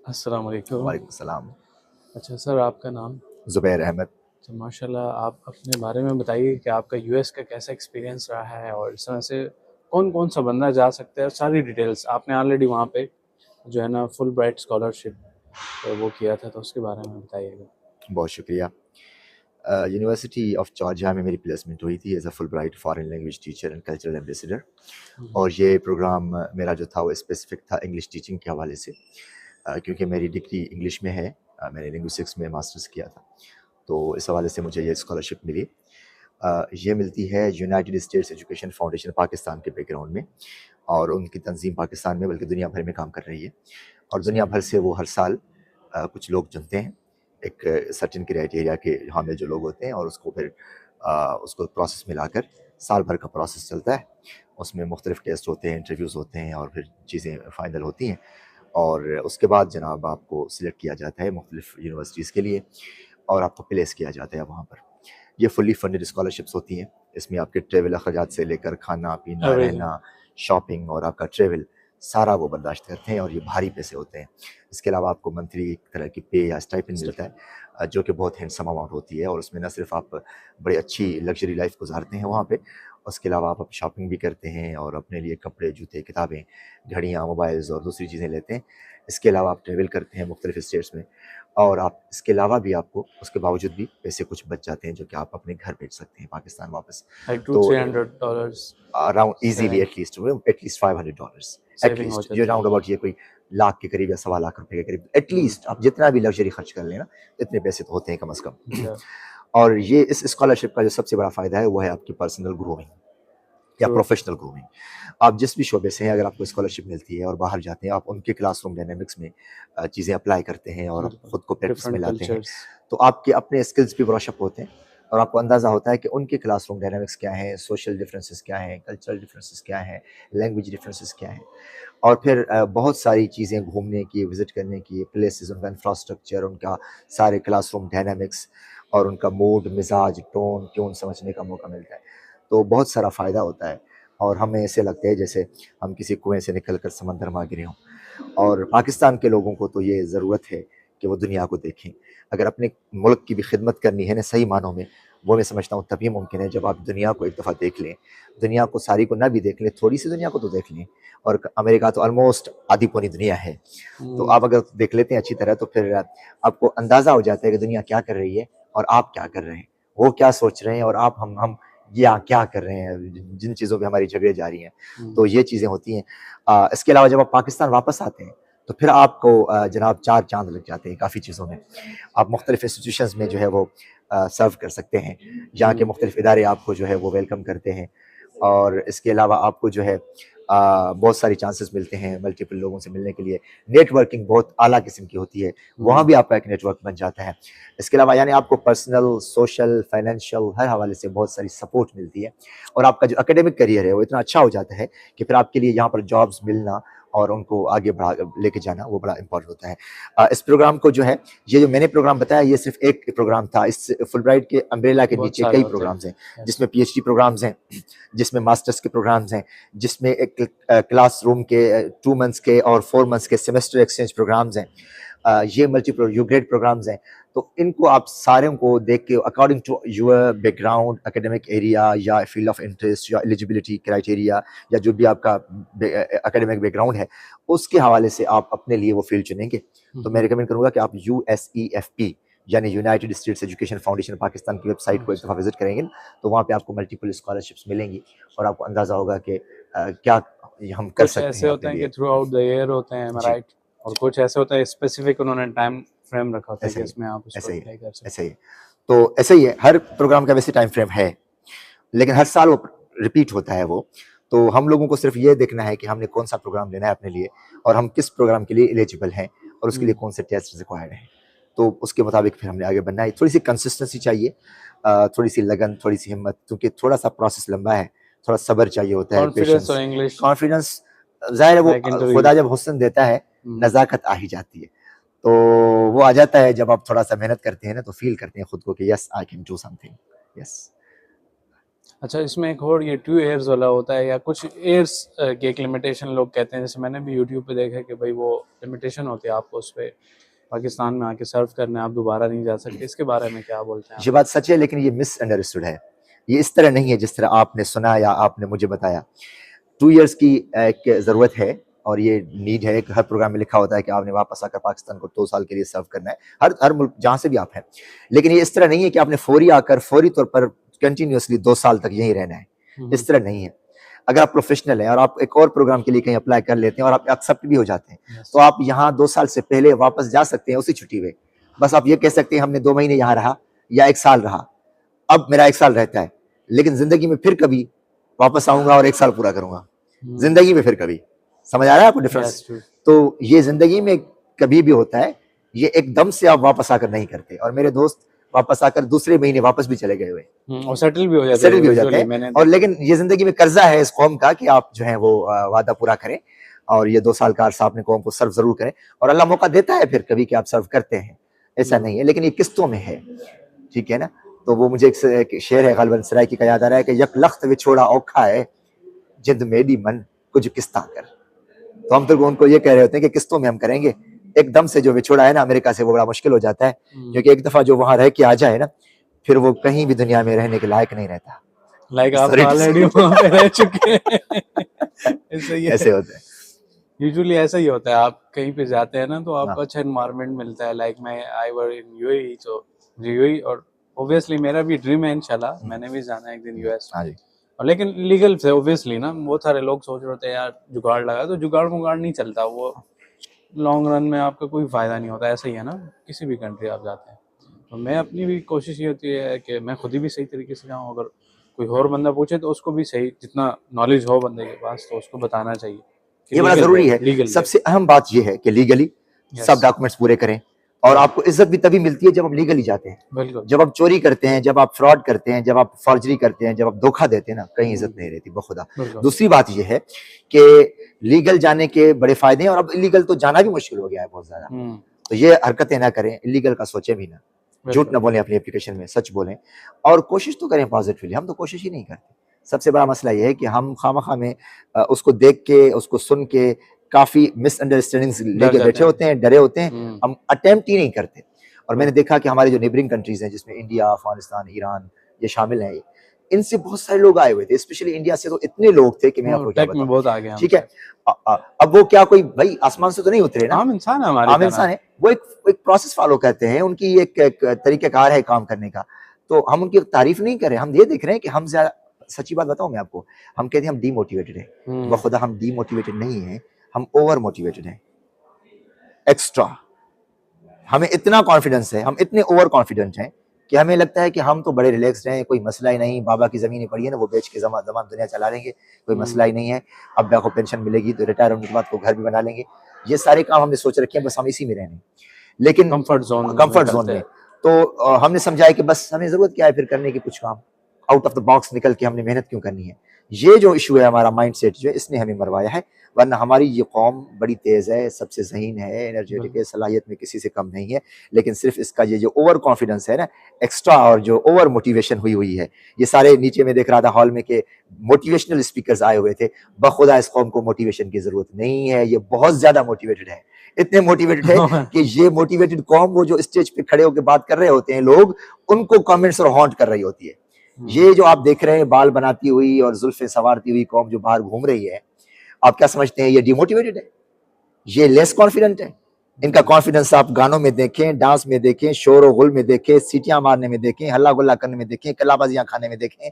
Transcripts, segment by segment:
अस्सलाम वालेकुम। वालेकुम सलाम। अच्छा सर, आपका नाम? ज़ुबैर अहमद। तो माशाल्लाह, आप अपने बारे में बताइए कि आपका यूएस का कैसा एक्सपीरियंस रहा है और इस तरह से कौन-कौन सा बंदा जा सकता है, सारी डिटेल्स। आपने ऑलरेडी वहाँ पे जो है ना फुल ब्राइट स्कॉलरशिप वो किया था, तो उसके बारे में बताइएगा। बहुत शुक्रिया। यूनिवर्सिटी ऑफ जॉर्जिया में मेरी प्लेसमेंट हुई थी as a Fulbright foreign language teacher and cultural ambassador. हुँ, और ये प्रोग्राम मेरा जो था वो स्पेसिफिक था इंग्लिश टीचिंग के हवाले से, क्योंकि मेरी डिग्री इंग्लिश में है। मैंने लिंग्विस्टिक्स में मास्टर्स किया था, तो इस हवाले से मुझे ये स्कॉलरशिप मिली। ये मिलती है United states education foundation Pakistan के बैकग्राउंड में, और उनकी तंजीम पाकिस्तान में बल्कि दुनिया भर में काम कर रही है। और दुनिया सही। भर से वो हर साल कुछ लोग चुनते हैं, एक सर्टेन क्राइटेरिया के हामिल जो लोग होते हैं, और उसको फिर उसको प्रोसेस में लाकर साल भर का प्रोसेस चलता है। उसमें मुख्तलिफ टेस्ट होते हैं, इंटरव्यूज़ होते हैं, और फिर चीज़ें फ़ाइनल होती हैं। और उसके बाद जनाब आपको सिलेक्ट किया जाता है मुख्तलिफ यूनिवर्सिटीज़ के लिए, और आपको प्लेस किया जाता है वहाँ पर। ये फुल्ली फंडेड स्कॉलरशिप्स होती हैं। इसमें आपके ट्रैवल अखराजात से लेकर खाना पीना, एवरीथिंग। रहना, शॉपिंग और आपका ट्रैवल सारा वो बर्दाश्त करते हैं, और ये भारी पैसे होते हैं। इसके अलावा आपको मंथली एक तरह की पे या स्टाइपेंड मिलता है, जो कि बहुत हैंडसम अमाउंट होती है। और उसमें न सिर्फ आप बड़ी अच्छी लग्जरी लाइफ गुजारते हैं वहाँ पे, उसके अलावा आप शॉपिंग भी करते हैं और अपने लिए कपड़े, जूते, किताबें, घड़ियाँ, मोबाइल्स और दूसरी चीज़ें लेते हैं। इसके अलावा आप ट्रैवल करते हैं मुख्तलिफ स्टेट्स में, और आप इसके अलावा भी आपको उसके बावजूद भी पैसे कुछ बच जाते हैं, जो कि आप अपने घर भेज सकते हैं पाकिस्तान वापस। लाइक तो $200-300 around easily saving at least $500 saving हो एटलीस्ट, ये जाती राउंड है। अबाउट ये कोई लाख के करीब या सवा लाख रुपए के करीब, हुँ, एटलीस्ट आप जितना भी लग्जरी खर्च कर लेना, इतने पैसे तो होते हैं कम से कम। अच्छा। और ये इस स्कॉलरशिप का जो सबसे बड़ा फायदा है वो है आपकी पर्सनल ग्रोमिंग या ट्रू। Professional grooming. आप जिस भी शोबे से हैं, अगर आपको स्कॉलरशिप मिलती है और बाहर जाते हैं, आप उनके क्लासरूम डायनेमिक्स में चीज़ें अप्लाई करते हैं और आप बिल्कुल, खुद को प्रैक्टिस में डिफरेंट लाते हैं, कल्चर्स। तो आपके अपने स्किल्स भी ब्रश अप होते हैं, और आपको अंदाज़ा होता है कि उनके क्लासरूम डायनेमिक्स क्या हैं, सोशल डिफरेंसेस क्या हैं, कल्चरल डिफरेंसेस क्या हैं, लैंग्वेज डिफरेंसेस क्या हैं। और फिर बहुत सारी चीज़ें घूमने की, विज़िट करने की, प्लेसेस, उनका इंफ्रास्ट्रक्चर, उनका सारे क्लासरूम डायनेमिक्स और उनका मूड, मिजाज, टोन, ट्यून समझने का मौका मिलता है। तो बहुत सारा फ़ायदा होता है, और हमें ऐसे लगता है जैसे हम किसी कुएँ से निकल कर समंदर में गिरे हों। और पाकिस्तान के लोगों को तो ये ज़रूरत है कि वो दुनिया को देखें। अगर अपने मुल्क की भी खिदमत करनी है ना सही मानों में, वो मैं समझता हूँ तभी मुमकिन है जब आप दुनिया को एक दफ़ा देख लें। दुनिया को सारी को ना भी देख लें, थोड़ी-सी दुनिया को तो देख लें। और अमेरिका तो ऑलमोस्ट आधी पौनी दुनिया है। तो हुँ, आप अगर देख लेते हैं अच्छी तरह, तो फिर आपको अंदाज़ा हो जाता है कि दुनिया क्या कर रही है और आप क्या कर रहे हैं। वो क्या सोच रहे हैं और आप हम या क्या कर रहे हैं, जिन चीज़ों पे हमारी झगड़े जारी हैं। हुँ, तो ये चीज़ें होती हैं। इसके अलावा जब आप पाकिस्तान वापस आते हैं, तो फिर आपको जनाब 4 चाँद लग जाते हैं काफ़ी चीज़ों में। आप मुख्तलिफ़ इंस्टीट्यूशंस में जो है वो सर्व कर सकते हैं। यहाँ के हुँ, मुख्तलिफ़ इदारे आपको जो है वो वेलकम करते हैं। और इसके अलावा आपको जो है बहुत सारी चांसेस मिलते हैं मल्टीपल लोगों से मिलने के लिए। नेटवर्किंग बहुत आला किस्म की होती है, वहाँ हुँ। भी आपका एक नेटवर्क बन जाता है। इसके अलावा यानी आपको पर्सनल, सोशल, फाइनेंशियल हर हवाले से बहुत सारी सपोर्ट मिलती है, और आपका जो एकेडमिक करियर है वो इतना अच्छा हो जाता है कि फिर आपके लिए यहाँ पर जॉब्स मिलना और उनको आगे बढ़ा लेके जाना वो बड़ा इंपॉर्टेंट होता है। इस प्रोग्राम को जो है, ये जो मैंने प्रोग्राम बताया, ये सिर्फ एक प्रोग्राम था। इस फुलब्राइट के अम्ब्रेला के बहुत नीचे सारे कई होते हैं। प्रोग्राम्स हैं, यस। जिसमें पीएचडी प्रोग्राम्स हैं, जिसमें मास्टर्स के प्रोग्राम्स हैं, जिसमें एक क्लासरूम के 2 मंथ्स के और 4 मंथ्स के सेमेस्टर एक्सचेंज प्रोग्राम्स हैं। ये मल्टीपल यू ग्रेड प्रोग्राम्स हैं। तो इनको आप सारे को देख के according to your background, academic area या फील्ड ऑफ इंटरेस्ट या एलिजिबिलिटी क्राइटेरिया, या जो भी आपका एकेडमिक बैकग्राउंड है, उसके हवाले से आप अपने लिए वो फील्ड चुनेंगे। हुँ, तो मैं हुँ। रिकमेंड करूँगा कि आप यूएसईएफपी यानी United states education foundation Pakistan की वेबसाइट को एक अच्छा। दफ़ा विजिट करेंगे, तो वहाँ पे आपको मल्टीपल स्कॉलरशिप्स मिलेंगी, और आपको अंदाज़ा होगा कि क्या हम कर कुछ सकते ऐसे हैं होते अपने हैं कि लिए। थ्रू आउट द ईयर होते हैं, एम आई जी, राइट? और कुछ ऐसे होते हैं स्पेसिफिक, उन्होंने टाइम फ्रेम रखा होता है ऐसा कि ही है, इसमें आप उसको ऐसा ही है, अप्लाई कर ऐसा सकते ही हैं। है। तो ऐसा ही है, हर प्रोग्राम का वैसे टाइम फ्रेम है, लेकिन हर साल वो रिपीट होता है वो। तो हम लोगों को सिर्फ ये देखना है कि हमने कौन-सा प्रोग्राम लेना है अपने लिए, और हम किस प्रोग्राम के लिए एलिजिबल हैं, और उसके लिए हुँ। कौन से टेस्ट रिक्वायर्ड हैं। तो उसके मुताबिक फिर हमने आगे बढ़ना है। थोड़ी-सी कंसिस्टेंसी चाहिए, थोड़ी-सी लगन, थोड़ी-सी हिम्मत, क्योंकि थोड़ा-सा प्रोसेस लंबा है, थोड़ा सब्र चाहिए होता है, कॉन्फिडेंस और पेशेंस, इंग्लिश कॉन्फिडेंस। ज़ाहिर है वो बैक इंटू द खुदा जब हुस्न देता है, हुँ। नज़ाकत आ ही जाती है। तो वो आ जाता है जब आप थोड़ा-सा मेहनत करते हैं ना, तो फ़ील करते हैं खुद को कि yes I can do something. Yes. अच्छा, इसमें एक और ये 2 ईयर्स वाला होता है या कुछ ईयर्स की एक लिमिटेशन लोग कहते हैं, जैसे मैंने भी यूट्यूब पे देखा है कि भाई वो लिमिटेशन होती है आपको उस पे पाकिस्तान में आके सर्व करने, आप दोबारा नहीं जा सकते। इसके बारे में क्या बोलते हैं आप? ये बात सच है, लेकिन ये मिसअंडरस्टूड है। ये इस तरह नहीं है जिस तरह आपने सुना या आपने मुझे बताया। 2 इयर्स की एक ज़रूरत है और ये नीड है कि हर प्रोग्राम में लिखा होता है कि आपने वापस आकर पाकिस्तान को 2 साल के लिए सर्व करना है, हर मुल्क जहाँ से भी आप हैं। लेकिन ये इस तरह नहीं है कि आपने फौरी आकर फौरी तौर पर कंटिन्यूअसली 2 साल तक यहीं रहना है, इस तरह नहीं है। अगर आप प्रोफेशनल हैं और आप एक और प्रोग्राम के लिए कहीं अप्लाई कर लेते हैं और आप एक्सेप्ट भी हो जाते हैं, तो आप यहाँ 2 साल से पहले वापस जा सकते हैं उसी छुट्टी में। बस आप ये कह सकते हैं हमने 2 महीने यहाँ रहा या 1 साल रहा, अब मेरा 1 साल रहता है, लेकिन ज़िंदगी में फिर कभी वापस आऊँगा और 1 साल पूरा करूँगा। ज़िंदगी में फिर कभी। समझ आ रहा है आपको डिफरेंस? तो ये ज़िंदगी में कभी भी होता है, ये एकदम से आप वापस आकर नहीं करते। और मेरे दोस्त वापस आकर दूसरे महीने वापस भी चले गए हुए और सेटल भी हो जाते हैं। और लेकिन ये जिंदगी में कर्जा है इस कौम का कि आप जो है वो वादा पूरा करें और ये 2 साल का अरसा अपने कौम को सर्व जरूर करें, और अल्लाह मौका देता है फिर कभी कि आप सर्व करते हैं, ऐसा नहीं है, लेकिन ये किस्तों में है, ठीक है ना। तो वो मुझे एक शेर है गालिबन सराइकी का याद आ रहा है कि यक लख्त विछोड़ा औखा है जिंद मेरी मन कुछ किस्ता कर। तो हम तो उनको ये कह रहे होते हैं कि किस्तों में हम करेंगे, एकदम से जो विछोड़ा है ना अमेरिका से वो बड़ा मुश्किल हो जाता है, क्योंकि एक दफा जो वहां रह के आ जाए ना, फिर वो कहीं भी दुनिया में रहने के लायक नहीं रहता। लाइक आप ऑलरेडी वहां पे रह चुके हैं। ऐसे होता है, यूजुअली ऐसा ही होता है। आप कहीं पे जाते हैं ना तो आपको अच्छा एनवायरनमेंट मिलता है। लाइक मैं आई वर इन यूएई, तो यूएई, और ऑब्वियसली मेरा भी ड्रीम है इंशाल्लाह, मैंने भी जाना है एक दिन यूएस। हाँ जी। और लेकिन लीगल से ऑब्वियसली ना, बहुत सारे लोग सोच रहे होते हैं यार जुगाड़ लगा, तो जुगाड़ मुगाड़ नहीं चलता, वो लॉन्ग रन में आपका कोई फायदा नहीं होता। ऐसा ही है ना, किसी भी कंट्री आप जाते हैं। तो मैं अपनी भी कोशिश ये होती है कि मैं खुद ही भी सही तरीके से जाऊँ। अगर कोई और बंदा पूछे तो उसको भी सही, जितना नॉलेज हो बंदे के पास तो उसको बताना चाहिए। ये बड़ा जरूरी है। सबसे अहम बात ये है कि लीगली सब डॉक्यूमेंट्स पूरे करें, और आपको इज्जत भी तभी मिलती है जब आप लीगली जाते हैं। जब आप चोरी करते हैं, जब आप फ्रॉड करते हैं, जब आप फॉर्जरी करते हैं, जब आप धोखा देते हैं ना, कहीं इज्जत नहीं रहती बखुदा। दूसरी बात यह है कि लीगल जाने के बड़े फायदे हैं, और अब इलीगल तो जाना भी मुश्किल हो गया है बहुत ज्यादा। तो ये हरकतें ना करें, इलीगल का सोचे भी ना, झूठ ना बोलें अपनी एप्लीकेशन में, सच बोलें, और कोशिश तो करें पॉजिटिवली। हम तो कोशिश ही नहीं करते। सबसे बड़ा मसला यह है कि हम खामखा में उसको देख के, उसको सुन के काफी मिसअंडरस्टैंडिंग्स लेके बैठे होते हैं, डरे होते हैं, हम अटेम्प्ट ही नहीं करते। और मैंने देखा कि हमारे जो नेबरिंग कंट्रीज हैं, जिसमें इंडिया, अफगानिस्तान, ईरान, ये शामिल हैं, इनसे बहुत सारे लोग आए हुए थे, स्पेशली इंडिया से तो इतने लोग थे कि मैं आपको क्या बताऊं। ठीक है, अब वो क्या कोई भाई आसमान से तो नहीं उतरे ना, आम इंसान है, वो एक प्रोसेस फॉलो करते हैं, उनकी एक तरीकाकार है काम करने का। तो हम उनकी तारीफ नहीं कर रहे, हम ये देख रहे हैं कि हम ज्यादा, सच्ची बात बताऊं मैं आपको, हम कहते हैं हम डीमोटिवेटेड है, बखुदा हम डीमोटिवेटेड नहीं है, हम ओवर मोटिवेटेड हैं, एक्स्ट्रा। हमें इतना कॉन्फिडेंस है, हम इतने ओवर कॉन्फिडेंट हैं कि हमें लगता है कि हम तो बड़े रिलैक्स्ड हैं, कोई मसला ही नहीं, बाबा की जमीन पड़ी है ना, वो बेच के जमा दुनिया चला लेंगे, कोई मसला ही नहीं है, अब्बा को पेंशन मिलेगी तो रिटायर होने के बाद को घर भी बना लेंगे। ये सारे काम हमने सोच रखे हैं, बस हम इसी में रहने, लेकिन कंफर्ट जोन में। तो हमने समझा है कि बस हमें जरूरत क्या है फिर करने की कुछ काम, आउट ऑफ द बॉक्स निकल के हमने मेहनत क्यों करनी है। ये जो इशू है हमारा माइंड सेट जो है, इसने हमें मरवाया है। वरना हमारी ये कौम बड़ी तेज है, सबसे ज़हीन है, एनर्जेटिक है, सलाहियत में किसी से कम नहीं है, लेकिन सिर्फ इसका ये जो ओवर कॉन्फिडेंस है ना, एक्स्ट्रा, और जो ओवर मोटिवेशन हुई है। ये सारे नीचे में देख रहा था हॉल में कि मोटिवेशनल स्पीकर्स आए हुए थे। बखुदा इस कौम को मोटिवेशन की जरूरत नहीं है, ये बहुत ज्यादा मोटिवेटेड है, इतने मोटिवेटेड है कि ये मोटिवेटेड कौम, वो जो स्टेज पे खड़े होकर बात कर रहे होते हैं लोग, उनको कमेंट्स और हॉन्ट कर रही होती है। ये जो आप देख रहे हैं बाल बनाती हुई और जुल्फे सवारती हुई कौम जो बाहर घूम रही है, आप क्या समझते हैं ये डिमोटिवेटेड है? ये लेस कॉन्फिडेंट है? इनका कॉन्फिडेंस आप गानों में देखें, डांस में देखें, शोर और गुल में देखें, सीटियां मारने में देखें, हल्ला गुल्ला करने में देखें, कलाबाजियां खाने में देखें,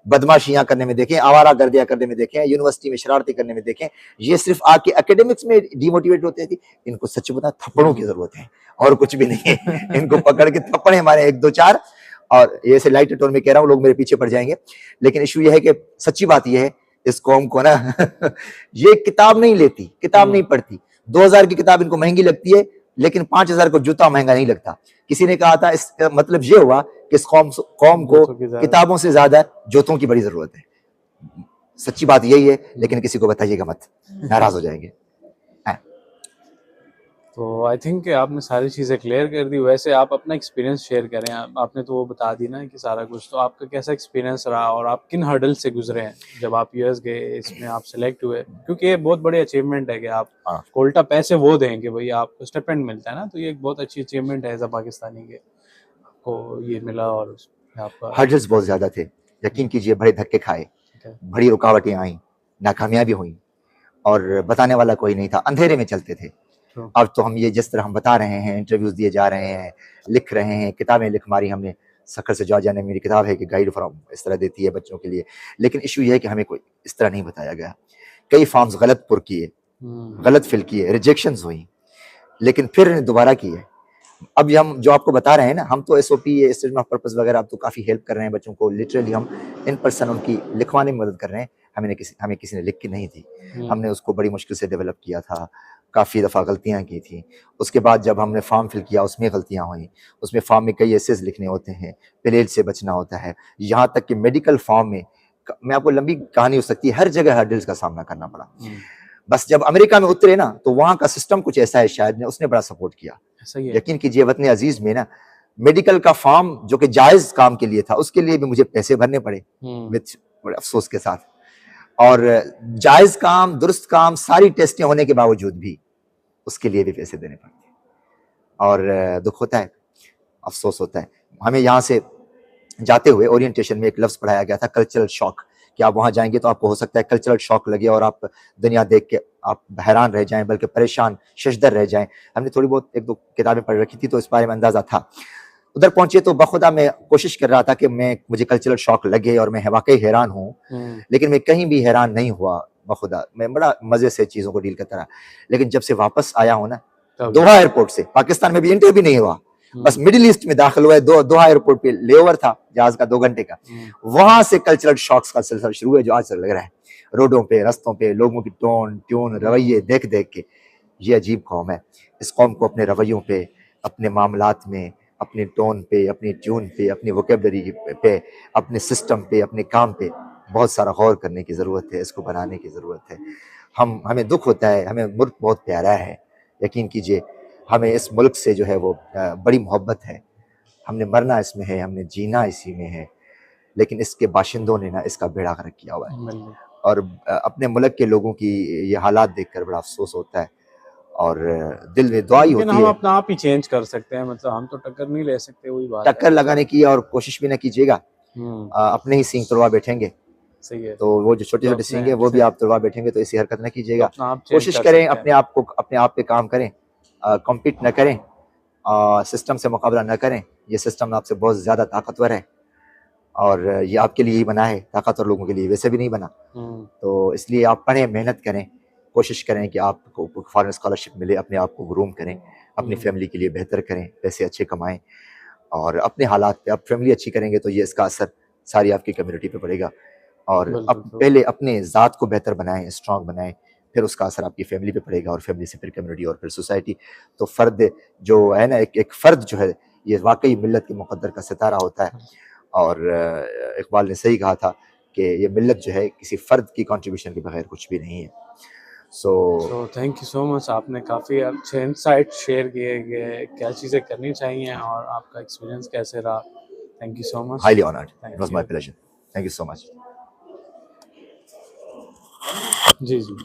बदमाशियां करने में देखें, आवारा गर्दियां करने में देखें, यूनिवर्सिटी में शरारती करने में देखें। ये सिर्फ आके एकेडमिक्स में डिमोटिवेट होते थे। इनको सच बता थप्पड़ों की जरूरत है और कुछ भी नहीं है। इनको पकड़ के थप्पड़े हमारे 1 2 4, और ये से लाइट टोन में कह रहा हूँ, लोग मेरे पीछे पड़ जाएंगे, लेकिन इशू ये है कि सच्ची बात ये है, इस कौम को ना ये किताब नहीं लेती, किताब नहीं पढ़ती। 2000 की किताब इनको महंगी लगती है, लेकिन 5000 को जूता महंगा नहीं लगता। किसी ने कहा था इसका मतलब ये हुआ कि इस कौम को किताबों से ज्यादा जूतों की बड़ी जरूरत है। सच्ची बात यही है, लेकिन किसी को बताइएगा मत, नाराज हो जाएंगे। तो आई थिंक आपने सारी चीज़ें क्लियर कर दी। वैसे आप अपना एक्सपीरियंस शेयर करें। आपने तो वो बता दी ना कि सारा कुछ, तो आपका कैसा एक्सपीरियंस रहा और आप किन हर्डल से गुजरे हैं जब आप यूएस गए, इसमें आप सेलेक्ट हुए? क्योंकि ये बहुत बड़ी अचीवमेंट है कि आप हाँ, को उल्टा पैसे वो दें कि भाई आपको स्टिपेंड मिलता है ना, तो ये एक बहुत अच्छी अचीवमेंट है एज अ पाकिस्तानी के, आपको ये मिला और उसमें आपका। हर्डल्स बहुत ज़्यादा थे, यकीन कीजिए, बड़े धक्के खाए, ठीक है। बड़ी रुकावटें आईं, नाकामयाबी हुई और बताने वाला कोई नहीं था, अंधेरे में चलते थे। ट्रू। अब तो हम ये जिस तरह हम बता रहे हैं, इंटरव्यूज़ दिए जा रहे हैं, लिख रहे हैं, किताबें लिख मारी हमने, सखर से जॉर्जिया ने मेरी किताब है कि गाइड फ्रॉम इस तरह देती है बच्चों के लिए। लेकिन इश्यू ये है कि हमें कोई इस तरह नहीं बताया गया। कई फॉर्म्स गलत पुर किए, गलत फिल किए, रिजेक्शंस हुई, लेकिन फिर दोबारा किए। अब ये हम जो आपको बता रहे हैं ना, हम तो एसओपी, स्टेटमेंट ऑफ पर्पस वगैरह, अब तो काफ़ी हेल्प कर रहे हैं बच्चों को, लिटरली हम इन पर्सन उनकी लिखवाने में मदद कर रहे हैं। हमें किसी ने लिख के नहीं दी, हमने उसको बड़ी मुश्किल से डेवलप किया था, काफ़ी दफ़ा गलतियाँ की थी। उसके बाद जब हमने फॉर्म फिल किया, उसमें गलतियाँ हुई, उसमें फॉर्म में कई एसेस लिखने होते हैं, प्लेज से बचना होता है, यहाँ तक कि मेडिकल फॉर्म में, मैं आपको लंबी कहानी हो सकती है, हर जगह हर्डल्स का सामना करना पड़ा। बस जब अमेरिका में उतरे ना, तो वहाँ का सिस्टम कुछ ऐसा है, शायद ने उसने बड़ा सपोर्ट किया। सही है। यकीन कीजिए, वतन अजीज में ना, मेडिकल का फॉर्म जो कि जायज काम के लिए था, उसके लिए भी मुझे पैसे भरने पड़े, विद बड़े अफसोस के साथ। और जायज काम, दुरुस्त काम, सारी टेस्टें होने के बावजूद भी उसके लिए भी पैसे देने पड़ते, और दुख होता है, अफसोस होता है। हमें यहाँ से जाते हुए ओरिएंटेशन में एक लफ्ज़ पढ़ाया गया था, कल्चरल शॉक, कि आप वहाँ जाएंगे तो आपको हो सकता है कल्चरल शॉक लगे और आप दुनिया देख के आप हैरान रह जाएं, बल्कि परेशान, शशदर रह जाएं। हमने थोड़ी बहुत एक दो किताबें पढ़ रखी थी, तो इस बारे में अंदाज़ा था। उधर पहुंचे तो बखुदा मैं कोशिश कर रहा था कि मुझे कल्चरल शॉक लगे और मैं वाकई हैरान हूँ, लेकिन मैं कहीं भी हैरान नहीं हुआ। बखुदा मैं बड़ा मज़े से चीज़ों को डील करता रहा। लेकिन जब से वापस आया हूँ ना, दोहा एयरपोर्ट से, पाकिस्तान में भी इंटरव्यू नहीं हुआ, बस मिडिल ईस्ट में दाखिल हुआ है, दोहा एयरपोर्ट पे लेओवर था जहाज का 2 घंटे का, वहां से कल्चरल शॉक्स का सिलसिला शुरू है, जो आज तक लग रहा है। रोडों पे, रस्तों पे लोगों की टोन ट्यून, रवैये देख देख के, ये अजीब कौम है। इस कौम को अपने रवैयों पे, अपने मामलात में, अपनी टोन पे, अपनी ट्यून पे, अपनी वोकेबलरी पे, अपने सिस्टम पे, अपने काम पे बहुत सारा गौर करने की ज़रूरत है, इसको बनाने की ज़रूरत है। हमें दुख होता है, हमें मुल्क बहुत प्यारा है, यकीन कीजिए, हमें इस मुल्क से जो है वो बड़ी मोहब्बत है। हमने मरना इसमें है, हमने जीना इसी में है, लेकिन इसके बाशिंदों ने ना इसका बेड़ा गर्क किया हुआ है। और अपने मुल्क के लोगों की ये हालात देखकर बड़ा अफसोस होता है, और दिल में दुआ ही लेकिन होती हम है। अपना आप ही चेंज कर सकते हैं, मतलब हम तो टक्कर नहीं ले सकते, वही बात है। टक्कर लगाने की और कोशिश भी ना कीजिएगा, अपने ही सींग तुड़वा बैठेंगे। सही है। तो वो जो छोटे तो छोटे सींग है, वो भी आप तुड़वा बैठेंगे, तो ऐसी हरकत ना तो कीजिएगा। अपना आप चेंज कोशिश कर करें, सकते हैं। अपने आप पे काम करें, कॉम्पीट न करें, सिस्टम से मुकाबला न करें। ये सिस्टम आपसे बहुत ज़्यादा ताकतवर है, और ये आपके लिए ही बना है, ताकतवर लोगों के लिए वैसे भी नहीं बना। तो इसलिए आप पढ़ें, मेहनत करें, कोशिश करें कि आपको फॉरेन स्कॉलरशिप मिले, अपने आप को ग्रूम करें, अपनी फैमिली के लिए बेहतर करें, पैसे अच्छे कमाएं, और अपने हालात पे आप फैमिली अच्छी करेंगे तो ये इसका असर सारी आपकी कम्युनिटी पे पड़ेगा। और अब पहले अपने ज़ात को बेहतर बनाएं, स्ट्रॉन्ग बनाएं, फिर उसका असर आपकी फैमिली पे पड़ेगा, और फैमिली से फिर कम्युनिटी, और फिर सोसाइटी। तो फ़र्द जो है ना, एक फ़र्द जो है, ये वाकई मिल्लत के मुक़द्दर का सितारा होता है। और इकबाल ने सही कहा था कि ये मिल्लत जो है, किसी फ़र्द की कंट्रीब्यूशन के बगैर कुछ भी नहीं है। So thank you so much. आपने काफ़ी अच्छे इंसाइट शेयर किए कि क्या चीज़ें करनी चाहिए और आपका एक्सपीरियंस कैसे रहा। Thank you so much. Highly honoured, it thank was you. My pleasure, thank you so much. जी जी।